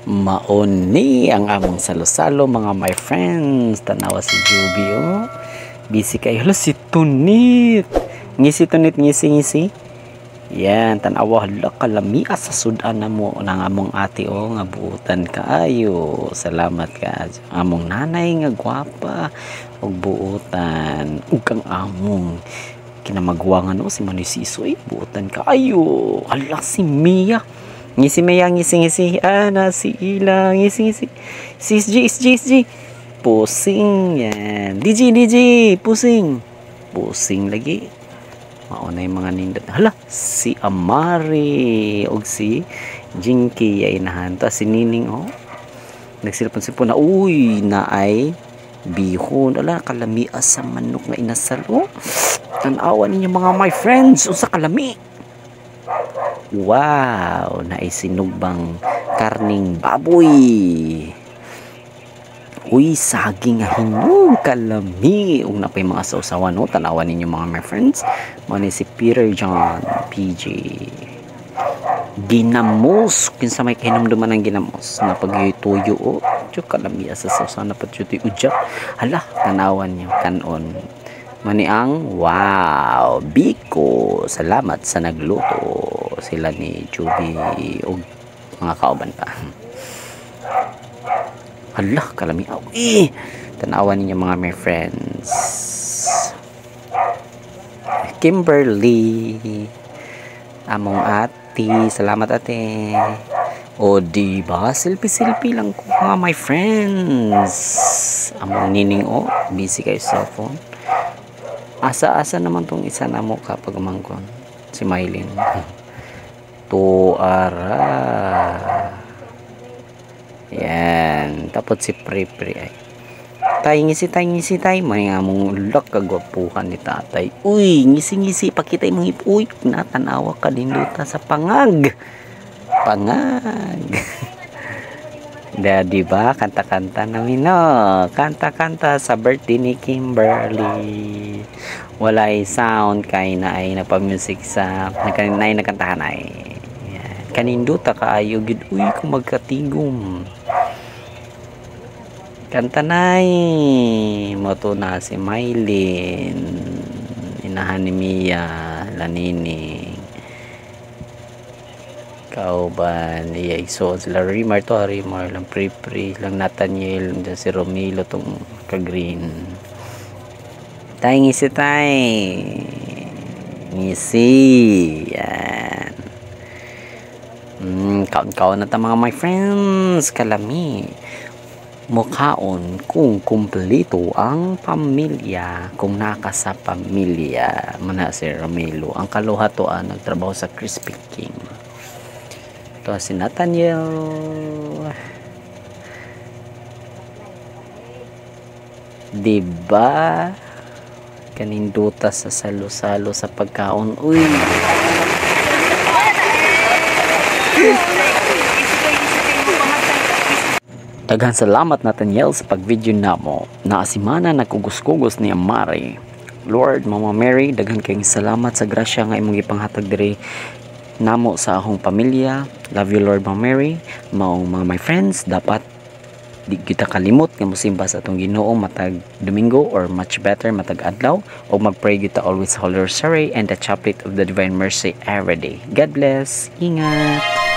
Mauni ang among salo-salo mga my friends. Tanawa si Juby oh. Busy kayo. Hala si Tunit. Ngisi Tunit, ngisi. Yan, tanawa hala kalami sa sudan na mo ng among ate oh nga buutan kaayo. Salamat ka. Among nanay nga gwapa og buutan. Ug kang among kinamagwangan oh si Manisisoy buutan kaayo. Hala si Mia. Ngisi Maya, ngisi. Ana, si Ila, ngisi. Sis G. Pusing yan. DJ, pusing. Pusing lagi. Mauna yung mga nindot. Hala, si Amari. O si Jinky ay nahanta. Si Nining, oh. Nagsilapon-sipon na, uy, naay bihon. Ala, kalami sa manok na inasal, oh. Tanawa ninyo mga my friends. O sa kalami. Wow, naisinugbang karning baboy. Uy, saging nga hinog kalami. Ug napay mga sausawan no, tanawan ninyo mga my friends. Mao ni si Peter John PJ. Ginamos, kinsa may kahinumduman ng ginamos na pagtuyo o. Tyo kalami sa sausawan na patyuti ujak. Hala, tanawan niyo kanon. Mani ang wow, Biko. Salamat sa nagluto. Sila ni Juby o mga kauban pa. Hala, kalami. Tanawan ninyo mga my friends. Kimberly. Among ate. Salamat ate. O diba? Selfie lang ko mga my friends. Among nining o. Busy kayo sa cellphone. Asa naman tong isa na mo kapag mangkon. Si Mylene. Tuara. Yan. Tapos si Pri ay. Tay ngisi. May nga mong lak kagwapuhan ni tatay. Uy, ngisi. Pakita mong hip. Uy, natanawa ka din duta sa pangag. Diba? Kanta-kanta namin, no? Kanta-kanta sa birthday ni Kimberly. Walay sound kay na ay nagpa-music sa nagkantahan ay. Yan. Kaninduta kaayo gid uy kung magkatigom. Kanta nay. Moto na si Mylene. Inahan ni Mia, Lanini. Kauban iya iso sila Rimar lang Pri lang Nathaniel dyan si Romilo tong ka-green tay ngisi yan kaon na ta mga my friends kalami mukhaon kung kumpleto ang pamilya kung naka sa pamilya mana si Romilo ang kaluhatoan nagtrabaho sa Krispy Kreme. Ito si Nathaniel. Diba? Kaninduta sa salo-salo sa pagkaon. Uy! Daghan salamat Nathaniel sa pag-video namo. Naasimana nagkugos-kugos ni Amari. Lord, Mama Mary, daghan kayong salamat sa grasya nga imong ipanghatag diri namo sa akong pamilya. Love you Lord Mama Mary. Maong mga my friends, dapat di kita kalimot nga mosimba sa atong Ginoo matag Domingo or much better matag adlaw o magpray kita always Holy Rosary and the Chaplet of the Divine Mercy every day. God bless. Ingat.